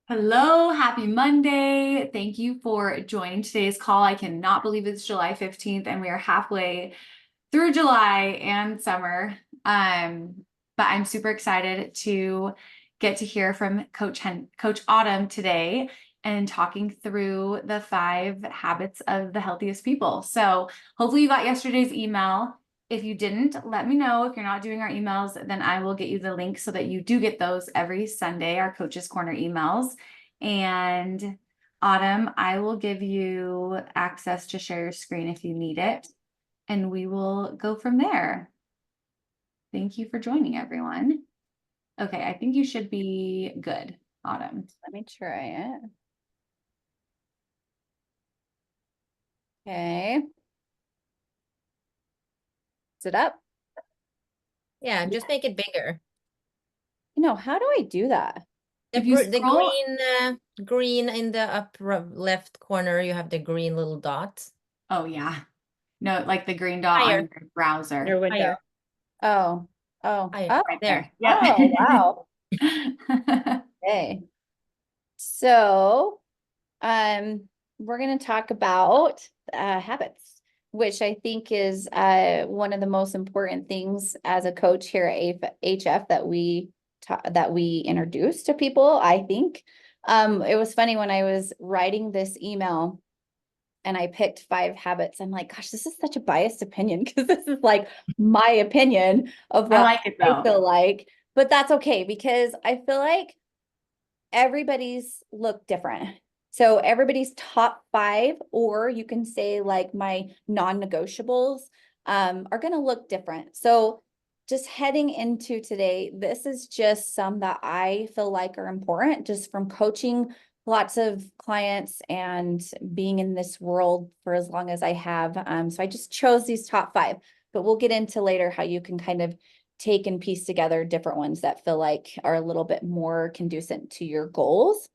Hello, happy Monday. Thank you for joining today's call. I cannot believe it's July 15th and we are halfway through July and summer. But I'm super excited to get to hear from Coach Autumn today and talking through the 5 habits of the healthiest people. So hopefully you got yesterday's email. If you didn't, let me know. If you're not doing our emails, then I will get you the link so that you do get those every Sunday, our Coaches Corner emails. And Autumn, I will give you access to share your screen if you need it, and we will go from there. Thank you for joining, everyone. Okay, I think you should be good, Autumn. Let me try it. Okay. Is it up? Yeah, just make it bigger. How do I do that? If you The scroll, green in the upper left corner, you have the green little dot. oh yeah. No, like the green dot on Higher. your browser. Your window. Higher. Oh, Higher. Right There. there. Yep. Oh, wow. Okay. So, we're going to talk about habits, which I think is one of the most important things as a coach here at HF that we introduce to people, I think. It was funny when I was writing this email and I picked 5 habits. I'm like, gosh, this is such a biased opinion because this is like my opinion of I what like it I though. feel like. But that's okay because I feel like everybody's look different. So everybody's top 5, or you can say like my non-negotiables, are going to look different. So just heading into today, this is just some that I feel like are important just from coaching lots of clients and being in this world for as long as I have. So I just chose these top 5, but we'll get into later how you can kind of take and piece together different ones that feel like are a little bit more conducive to your goals.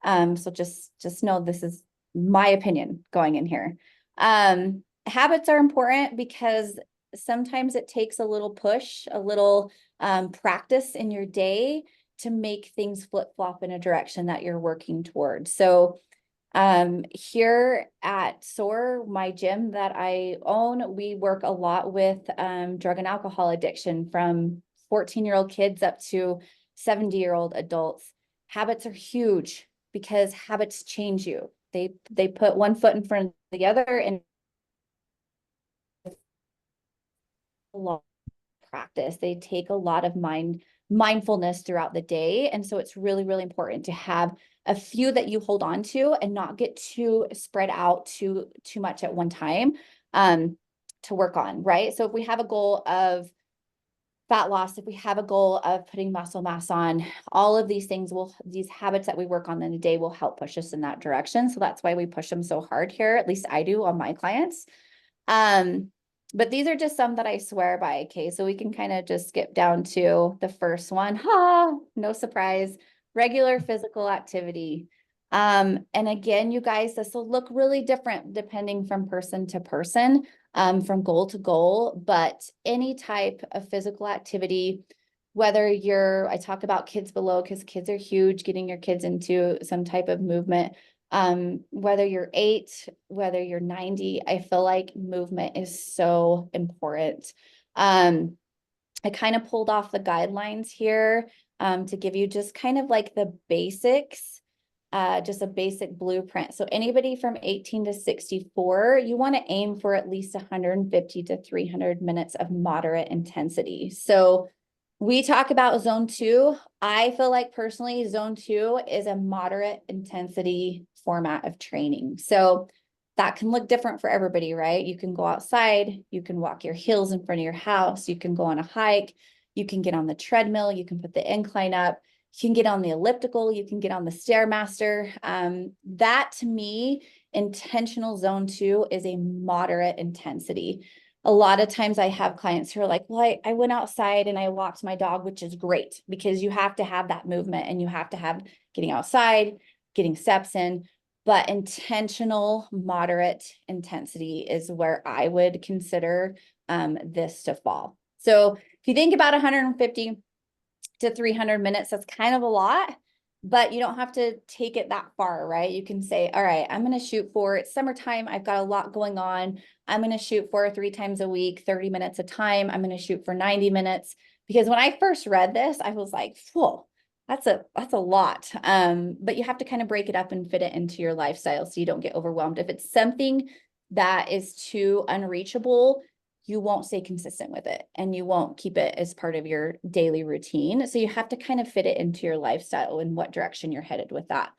So just know this is my opinion going in here. Habits are important because sometimes it takes a little push, a little practice in your day to make things flip-flop in a direction that you're working towards. So here at SOAR, my gym that I own, we work a lot with drug and alcohol addiction from 14-year-old kids up to 70-year-old adults. Habits are huge because habits change you. They put one foot in front of the other, and a lot of practice. They take a lot of mindfulness throughout the day. And so it's really, really important to have a few that you hold on to and not get too spread out too much at one time to work on, right? So if we have a goal of fat loss, if we have a goal of putting muscle mass on, all of these things these habits that we work on in a day will help push us in that direction. So that's why we push them so hard here. At least I do on my clients. But these are just some that I swear by. Okay, so we can kind of just skip down to the first one. No surprise, regular physical activity. And again, you guys, this will look really different depending from person to person, from goal to goal, but any type of physical activity, whether I talk about kids below because kids are huge, getting your kids into some type of movement. Whether you're 8, whether you're 90, I feel like movement is so important. I kind of pulled off the guidelines here to give you just kind of like the basics, just a basic blueprint. So anybody from 18 to 64, you want to aim for at least 150 to 300 minutes of moderate intensity. So we talk about zone 2. I feel like personally, zone 2 is a moderate intensity format of training. So that can look different for everybody, right? You can go outside, you can walk your heels in front of your house, you can go on a hike, you can get on the treadmill, you can put the incline up, you can get on the elliptical, you can get on the Stairmaster. That to me, intentional zone 2 is a moderate intensity. A lot of times I have clients who are like, well, I went outside and I walked my dog, which is great because you have to have that movement and you have to have getting outside, getting steps in, but intentional moderate intensity is where I would consider this to fall. So if you think about 150 to 300 minutes, that's kind of a lot. but you don't have to take it that far, right? You can say, all right, I'm going to shoot for, it's summertime. I've got a lot going on. I'm going to shoot for 3 times a week, 30 minutes a time. I'm going to shoot for 90 minutes. Because when I first read this, I was like, whoa, that's a lot. But you have to kind of break it up and fit it into your lifestyle so you don't get overwhelmed. If it's something that is too unreachable, you won't stay consistent with it and you won't keep it as part of your daily routine. So you have to kind of fit it into your lifestyle and what direction you're headed with that.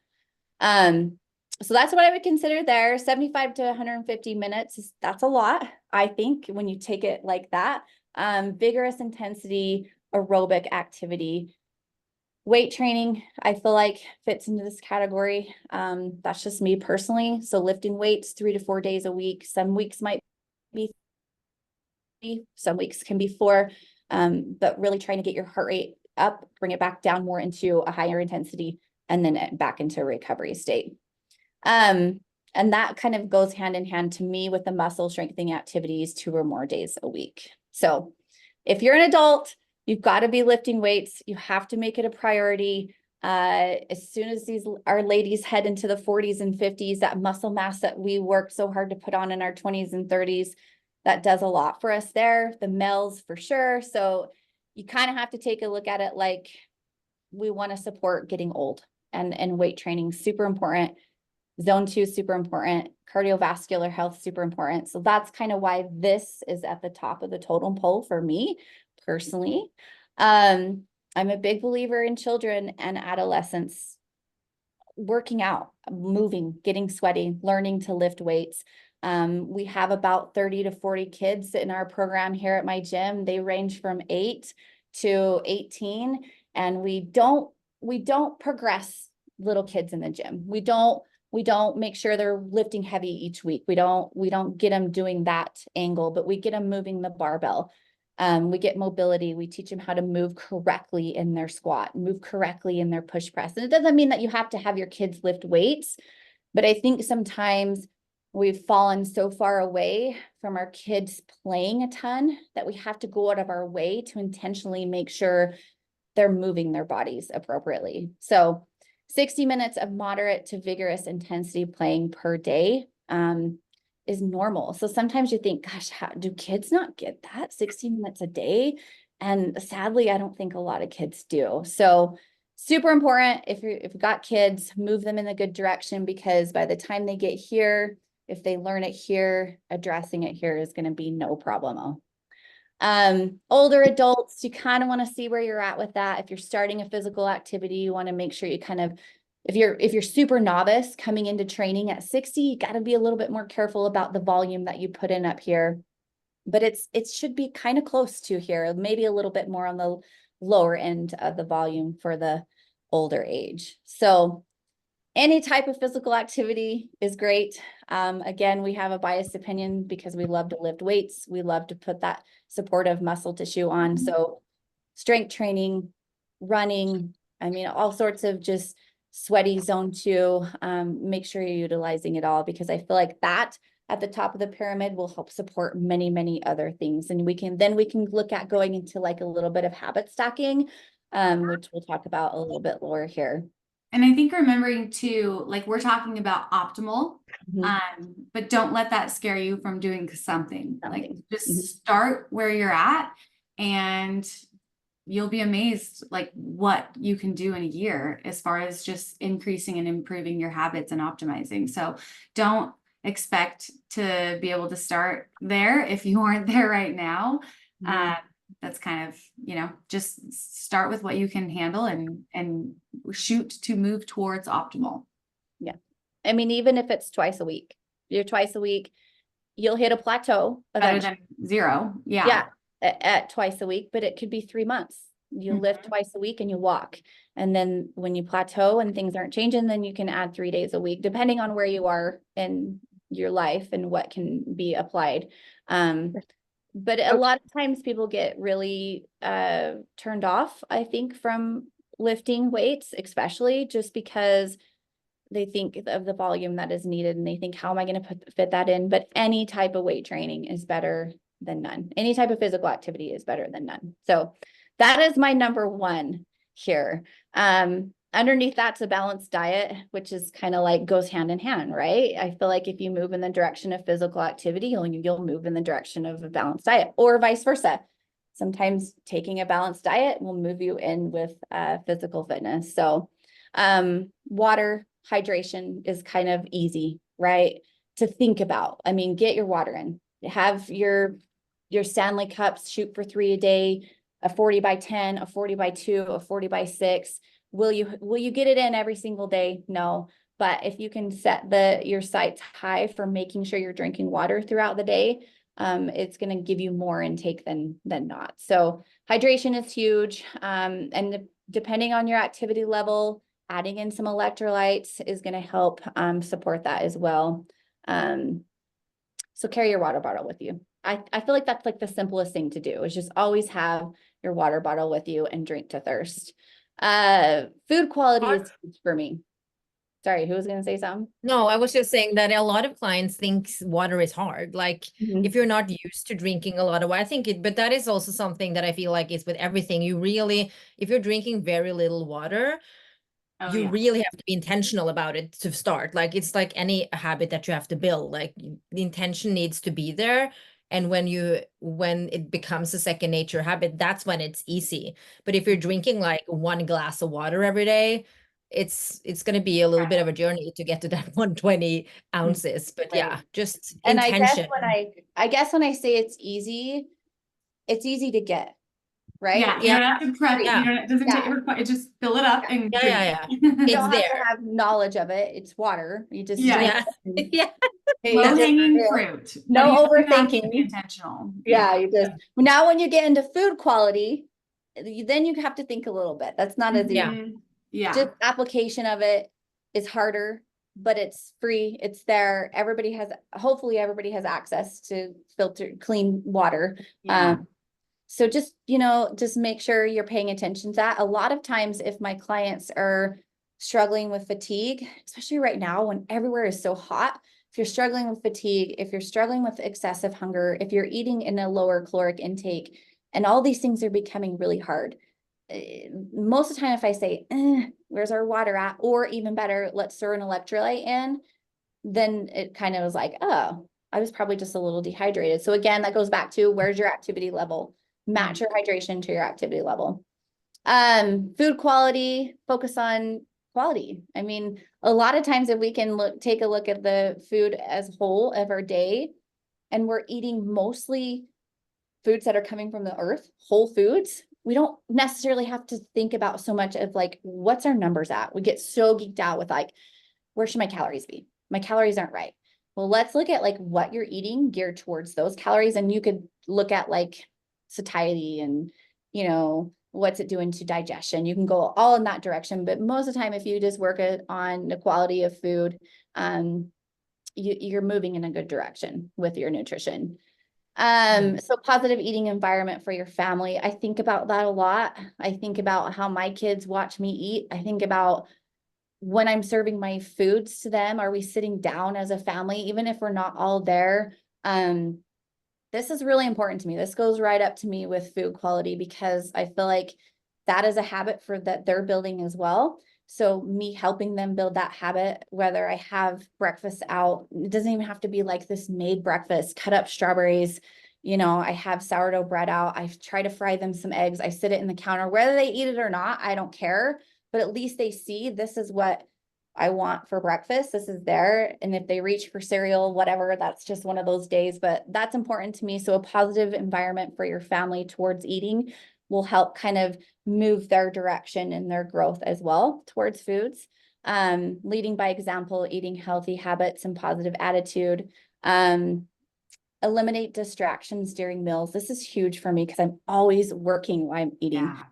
So that's what I would consider there. 75 to 150 minutes, that's a lot, I think, when you take it like that. Vigorous intensity, aerobic activity. Weight training, I feel like fits into this category. That's just me personally. So lifting weights 3 to 4 days a week. Some weeks might be 3, some weeks can be 4, but really trying to get your heart rate up, bring it back down more into a higher intensity, and then back into a recovery state. And that kind of goes hand in hand to me with the muscle strengthening activities 2 or more days a week. So if you're an adult, you've got to be lifting weights. You have to make it a priority. As soon as our ladies head into the 40s and 50s, that muscle mass that we work so hard to put on in our 20s and 30s, that does a lot for us there. The males for sure. So you kind of have to take a look at it like we want to support getting old, and weight training, super important. Zone 2 is super important. Cardiovascular health, super important. So that's kind of why this is at the top of the totem pole for me personally. I'm a big believer in children and adolescents working out, moving, getting sweaty, learning to lift weights. We have about 30 to 40 kids in our program here at my gym. They range from 8 to 18, and we don't progress little kids in the gym. We don't make sure they're lifting heavy each week. We don't get them doing that angle, but we get them moving the barbell. We get mobility. We teach them how to move correctly in their squat, move correctly in their push press. And it doesn't mean that you have to have your kids lift weights, but I think sometimes we've fallen so far away from our kids playing a ton that we have to go out of our way to intentionally make sure they're moving their bodies appropriately. So 60 minutes of moderate to vigorous intensity playing per day is normal. So sometimes you think, gosh, how do kids not get that 60 minutes a day? And sadly, I don't think a lot of kids do. So super important. If you've got kids, move them in a good direction, because by the time they get here, if they learn it here, addressing it here is going to be no problemo. Older adults, you kind of want to see where you're at with that. If you're starting a physical activity, you want to make sure you kind of, if you're super novice coming into training at 60, you got to be a little bit more careful about the volume that you put in up here. But it should be kind of close to here, maybe a little bit more on the lower end of the volume for the older age. So any type of physical activity is great. Again, we have a biased opinion because we love to lift weights. We love to put that supportive muscle tissue on. So strength training, running, I mean, all sorts of just sweaty zone 2. Make sure you're utilizing it all, because I feel like that at the top of the pyramid will help support many, many other things. And we can look at going into like a little bit of habit stacking, which we'll talk about a little bit lower here. And I think remembering too, like we're talking about optimal, but don't let that scare you from doing something. Like just start where you're at, and you'll be amazed like what you can do in a year as far as just increasing and improving your habits and optimizing. So don't expect to be able to start there if you aren't there right now. That's kind of, just start with what you can handle and shoot to move towards optimal. Yeah. I mean, even if it's twice a week, you're twice a week, you'll hit a plateau better than 0. Yeah. At twice a week, but it could be 3 months. You lift twice a week and you walk. And then when you plateau and things aren't changing, then you can add 3 days a week, depending on where you are in your life and what can be applied. But a lot of times people get really turned off, I think, from lifting weights, especially just because they think of the volume that is needed and they think, how am I going to fit that in? But any type of weight training is better than none. Any type of physical activity is better than none. So that is my number 1 here. underneath that's a balanced diet, which is kind of like goes hand in hand, right? I feel like if you move in the direction of physical activity, you'll move in the direction of a balanced diet, or vice versa. Sometimes taking a balanced diet will move you in with physical fitness. So water hydration is kind of easy, right? To think about. I mean, get your water in. Have your Stanley cups, shoot for 3 a day, a 40 by 10, a 40 by 2, a 40 by 6. Will you get it in every single day? No. But if you can set your sights high for making sure you're drinking water throughout the day, it's going to give you more intake than not. So hydration is huge. And depending on your activity level, adding in some electrolytes is going to help support that as well. So carry your water bottle with you. I feel like that's like the simplest thing to do, is just always have your water bottle with you and drink to thirst. Food quality is huge for me. Sorry, who was going to say something? No, I was just saying that a lot of clients think water is hard. Like if you're not used to drinking a lot of water, I think but that is also something that I feel like is with everything. If you're drinking very little water, you really have to be intentional about it to start. Like it's like any habit that you have to build. Like the intention needs to be there. And when it becomes a second nature habit, that's when it's easy. But if you're drinking like 1 glass of water every day, it's going to be a little bit of a journey to get to that 120 ounces. But Right. yeah, just And intention. I guess when I say it's easy to get, right? Yeah, you don't have to prep. Yeah. You don't, it doesn't take it, just fill it up and drink Yeah. You it. It's don't have to there. have knowledge of it. It's water. You just Yeah. drink Yeah. it. Yeah. You Low just hanging do. fruit. No But you have to be overthinking. intentional. Yeah, you just now when you get into food quality, then you have to think a little bit. That's not as easy. Mhm. Yeah. Just application of it is harder, but it's free. It's there. Hopefully everybody has access to filtered clean water. Yeah. So just make sure you're paying attention to that. A lot of times if my clients are struggling with fatigue, especially right now when everywhere is so hot, if you're struggling with fatigue, if you're struggling with excessive hunger, if you're eating in a lower caloric intake, and all these things are becoming really hard. Most of the time, if I say, where's our water at? Or even better, let's throw an electrolyte in, then it kind of was like, oh, I was probably just a little dehydrated. So again, that goes back to where's your activity level? Match your hydration to your activity level. Food quality, focus on quality. I mean, a lot of times if we can take a look at the food as whole of our day, and we're eating mostly foods that are coming from the earth, whole foods, we don't necessarily have to think about so much of like, what's our numbers at? We get so geeked out with like, where should my calories be? My calories aren't right. Well, let's look at like what you're eating geared towards those calories. And you could look at like satiety and, what's it doing to digestion? You can go all in that direction. But most of the time, if you just work on the quality of food, you're moving in a good direction with your nutrition. So positive eating environment for your family. I think about that a lot. I think about how my kids watch me eat. I think about when I'm serving my foods to them, are we sitting down as a family, even if we're not all there? This is really important to me. This goes right up to me with food quality, because I feel like that is a habit that they're building as well. So me helping them build that habit, whether I have breakfast out, it doesn't even have to be like this made breakfast, cut up strawberries. I have sourdough bread out. I try to fry them some eggs. I sit it in the counter, whether they eat it or not, I don't care, but at least they see this is what I want for breakfast. This is there. And if they reach for cereal, whatever, that's just one of those days, but that's important to me. So a positive environment for your family towards eating will help kind of move their direction and their growth as well towards foods. Leading by example, eating healthy habits and positive attitude. Eliminate distractions during meals. This is huge for me because I'm always working while I'm eating. Yeah.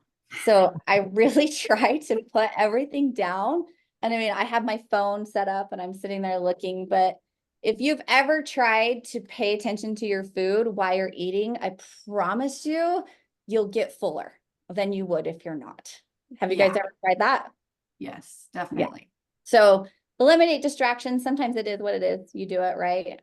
So I really try to put everything down. And I mean, I have my phone set up and I'm sitting there looking, but if you've ever tried to pay attention to your food while you're eating, I promise you'll get fuller than you would if you're not. Have you guys ever tried that? Yes, definitely. So eliminate distractions. Sometimes it is what it is. You do it right.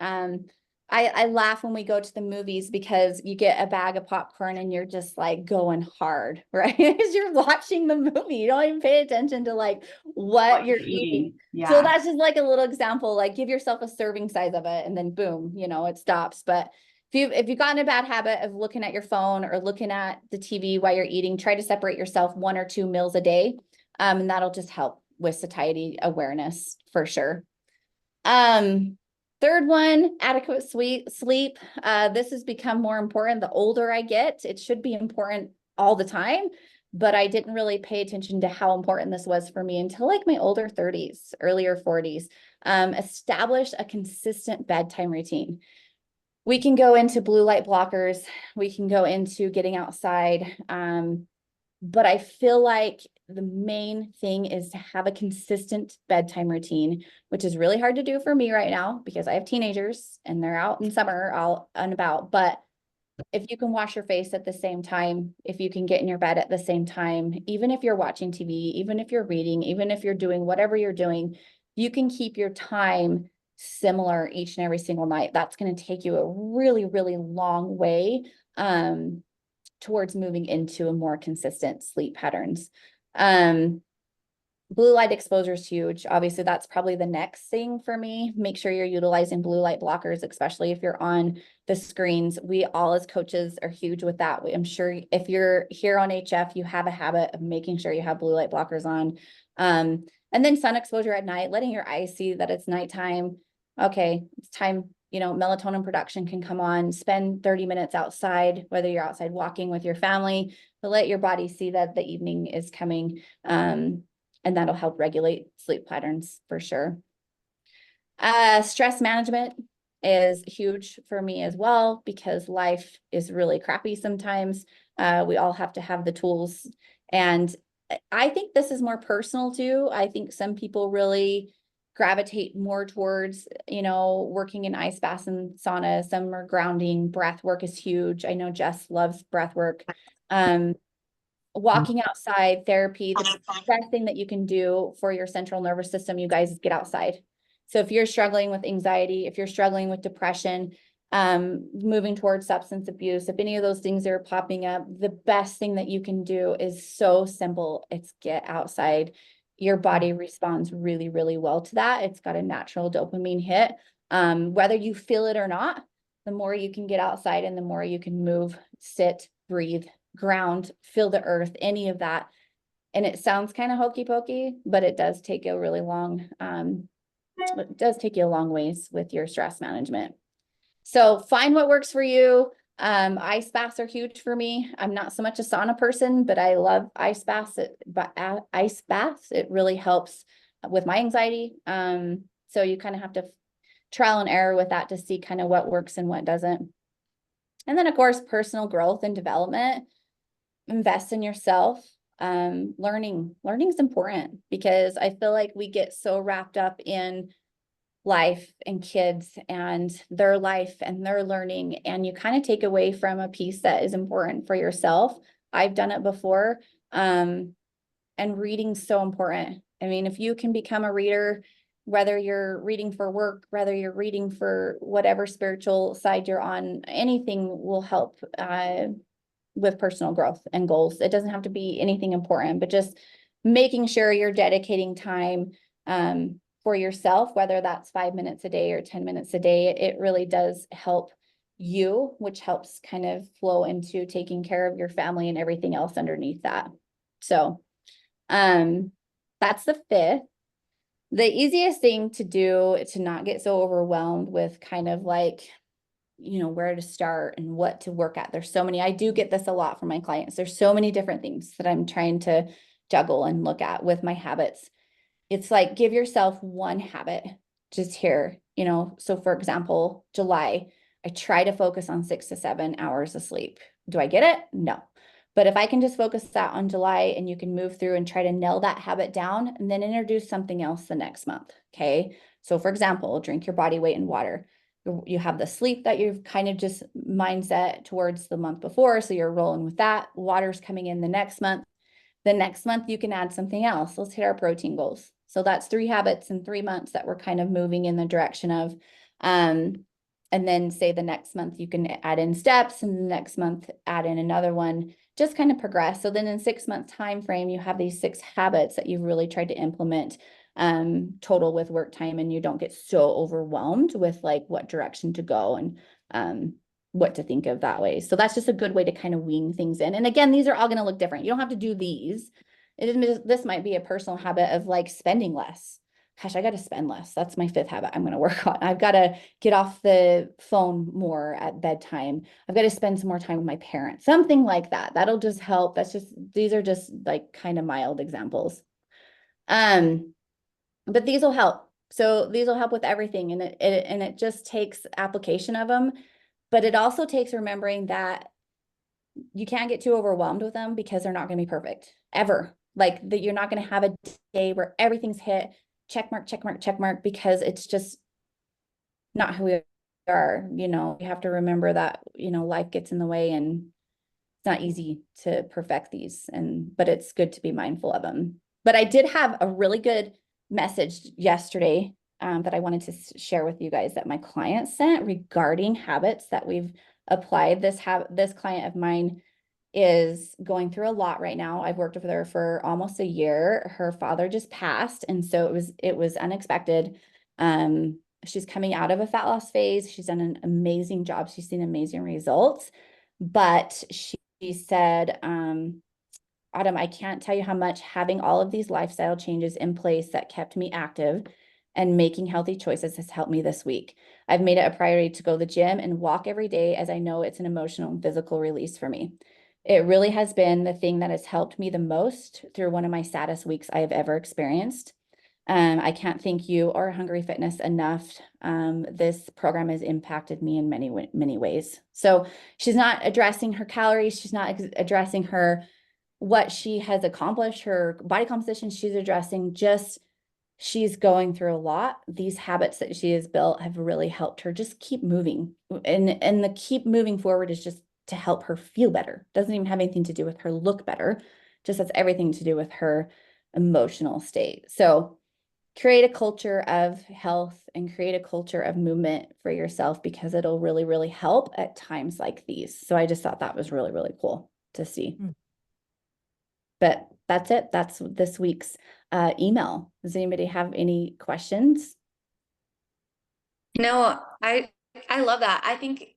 I laugh when we go to the movies because you get a bag of popcorn and you're just like going hard, right? Because you're watching the movie. You don't even pay attention to like what you're eating. So Yeah. that's just like a little example, like give yourself a serving size of it and then boom, it stops. But if you've gotten a bad habit of looking at your phone or looking at the TV while you're eating, try to separate yourself 1 or 2 meals a day. And that'll just help with satiety awareness for sure. Third one, adequate sleep. This has become more important the older I get. It should be important all the time, but I didn't really pay attention to how important this was for me until like my older 30s, earlier 40s. Establish a consistent bedtime routine. We can go into blue light blockers. We can go into getting outside. But I feel like the main thing is to have a consistent bedtime routine, which is really hard to do for me right now because I have teenagers and they're out in summer all and about. But if you can wash your face at the same time, if you can get in your bed at the same time, even if you're watching TV, even if you're reading, even if you're doing whatever you're doing, you can keep your time similar each and every single night. That's going to take you a really, really long way towards moving into a more consistent sleep patterns. Blue light exposure is huge. Obviously, that's probably the next thing for me. Make sure you're utilizing blue light blockers, especially if you're on the screens. We all as coaches are huge with that. I'm sure if you're here on HF, you have a habit of making sure you have blue light blockers on. And then sun exposure at night, letting your eyes see that it's nighttime. Okay, it's time, melatonin production can come on. Spend 30 minutes outside, whether you're outside walking with your family, but let your body see that the evening is coming. And that'll help regulate sleep patterns for sure. Stress management is huge for me as well because life is really crappy sometimes. We all have to have the tools. And I think this is more personal too. I think some people really gravitate more towards, working in ice baths and sauna. Some are grounding. Breath work is huge. I know Jess loves breath work. Walking outside, therapy, the best thing that you can do for your central nervous system, you guys, is get outside. So if you're struggling with anxiety, if you're struggling with depression, moving towards substance abuse, if any of those things are popping up, the best thing that you can do is so simple. It's get outside. Your body responds really, really well to that. It's got a natural dopamine hit. Whether you feel it or not, the more you can get outside and the more you can move, sit, breathe, ground, feel the earth, any of that. And it sounds kind of hokey pokey, but it does take a really long, it does take you a long ways with your stress management. So find what works for you. Ice baths are huge for me. I'm not so much a sauna person, but I love ice baths. Ice baths, it really helps with my anxiety. So you kind of have to trial and error with that to see kind of what works and what doesn't. And then of course, personal growth and development. Invest in yourself. Learning is important because I feel like we get so wrapped up in life and kids and their life and their learning, and you kind of take away from a piece that is important for yourself. I've done it before. And reading's so important. I mean, if you can become a reader, whether you're reading for work, whether you're reading for whatever spiritual side you're on, anything will help with personal growth and goals. It doesn't have to be anything important, but just making sure you're dedicating time for yourself, whether that's 5 minutes a day or 10 minutes a day. It really does help you, which helps kind of flow into taking care of your family and everything else underneath that. So that's the 5th. The easiest thing to do to not get so overwhelmed with kind of like, where to start and what to work at. There's so many, I do get this a lot from my clients. There's so many different things that I'm trying to juggle and look at with my habits. It's like, give yourself one habit just here, so for example, July, I try to focus on 6 to 7 hours of sleep. Do I get it? No. But if I can just focus that on July and you can move through and try to nail that habit down and then introduce something else the next month. Okay. So for example, drink your body weight in water. You have the sleep that you've kind of just mindset towards the month before. So you're rolling with that. Water's coming in the next month. The next month you can add something else. Let's hit our protein goals. So that's 3 habits in 3 months that we're kind of moving in the direction of. And then say the next month you can add in steps, and the next month add in another one, just kind of progress. So then in 6 month time frame, you have these 6 habits that you've really tried to implement total with work time, and you don't get so overwhelmed with like what direction to go and what to think of that way. So that's just a good way to kind of wing things in. And again, these are all going to look different. You don't have to do these. This might be a personal habit of like spending less. Gosh, I got to spend less. That's my 5th habit I'm going to work on. I've got to get off the phone more at bedtime. I've got to spend some more time with my parents, something like that. That'll just help. These are just like kind of mild examples. But these will help. So these will help with everything. And it just takes application of them, but it also takes remembering that you can't get too overwhelmed with them because they're not going to be perfect ever. Like that, you're not going to have a day where everything's hit, check mark, check mark, check mark, because it's just not who we are. You have to remember that, life gets in the way, and it's not easy to perfect these, but it's good to be mindful of them. But I did have a really good message yesterday that I wanted to share with you guys that my client sent regarding habits that we've applied. This client of mine is going through a lot right now. I've worked with her for almost a year. Her father just passed, and so it was unexpected. She's coming out of a fat loss phase. She's done an amazing job. She's seen amazing results, but she said, Autumn, I can't tell you how much having all of these lifestyle changes in place that kept me active and making healthy choices has helped me this week. I've made it a priority to go to the gym and walk every day, as I know it's an emotional and physical release for me. It really has been the thing that has helped me the most through one of my saddest weeks I have ever experienced. I can't thank you or Hungry Fitness enough. This program has impacted me in many, many ways. So she's not addressing her calories. She's not addressing what she has accomplished, her body composition. She's addressing she's going through a lot. These habits that she has built have really helped her just keep moving. And the keep moving forward is just to help her feel better. Doesn't even have anything to do with her look better. Just has everything to do with her emotional state. So create a culture of health and create a culture of movement for yourself, because it'll really, really help at times like these. So I just thought that was really, really cool to see. But that's it. That's this week's email. Does anybody have any questions? No, I love that. I think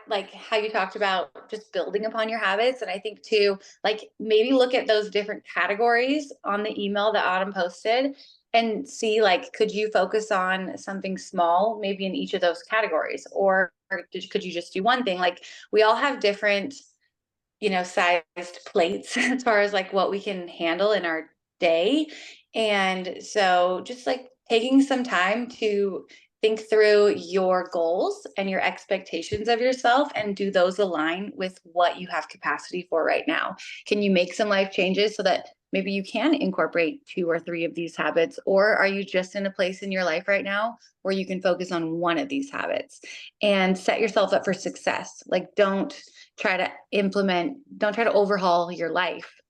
like how you talked about just building upon your habits. And I think too, like maybe look at those different categories on the email that Autumn posted and see like, could you focus on something small, maybe in each of those categories, or could you just do one thing? Like we all have different, sized plates as far as like what we can handle in our day. And so just like taking some time to think through your goals and your expectations of yourself, and do those align with what you have capacity for right now? Can you make some life changes so that maybe you can incorporate 2 or 3 of these habits? Or are you just in a place in your life right now where you can focus on one of these habits and set yourself up for success? Like don't try to overhaul your life.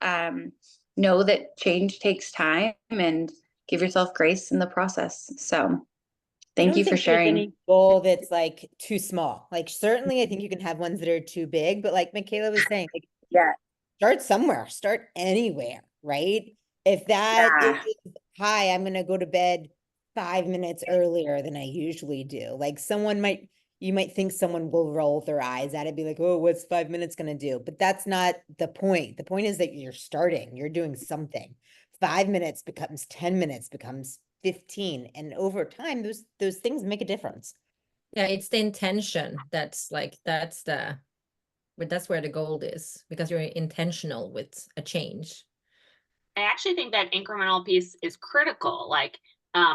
Know that change takes time, and give yourself grace in the process. So thank you for sharing. Any goal that's like too small. Like certainly I think you can have ones that are too big, but like Michaela was saying, like Yeah. start somewhere, start anywhere, right? If that Yeah. is, hi, I'm gonna go to bed 5 minutes earlier than I usually do. Like you might think someone will roll their eyes at it, be like, oh, what's 5 minutes gonna do? But that's not the point. The point is that you're starting, you're doing something. 5 minutes becomes 10 minutes, becomes 15. And over time, those things make a difference. Yeah, it's the intention that's where the goal is, because you're intentional with a change. I actually think that incremental piece is critical. Like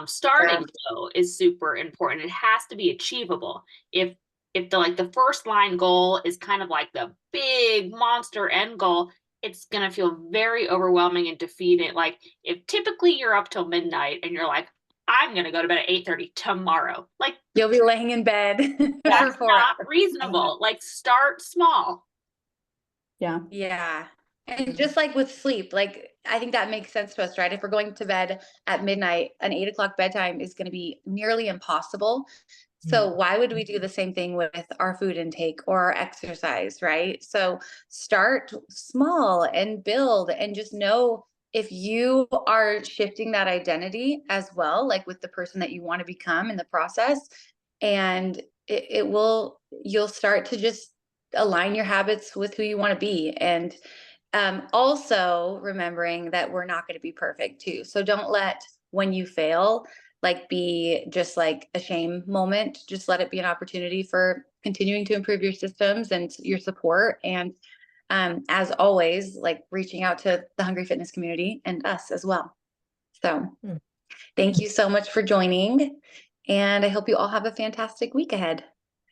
starting though is super important. It has to be achievable. If the first line goal is kind of like the big monster end goal, it's gonna feel very overwhelming and defeating. Like if typically you're up till midnight and you're like, I'm gonna go to bed at 8:30 tomorrow. Like You'll be laying in bed that's for 4 not hours. reasonable. Like start small. Yeah. Yeah. And just like with sleep, like I think that makes sense to us, right? If we're going to bed at midnight, an 8 o'clock bedtime is going to be nearly impossible. So why would we do the same thing with our food intake or our exercise, right? So start small and build, and just know if you are shifting that identity as well, like with the person that you want to become in the process, and it will, you'll start to just align your habits with who you want to be. And also remembering that we're not going to be perfect too. So don't let when you fail, like be just like a shame moment. Just let it be an opportunity for continuing to improve your systems and your support. And as always, like reaching out to the Hungry Fitness community and us as well. So thank you so much for joining. And I hope you all have a fantastic week ahead.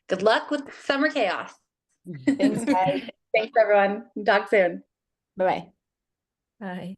Good luck with summer chaos. Thanks, guys. Thanks, everyone. Talk soon. Bye-bye. Bye.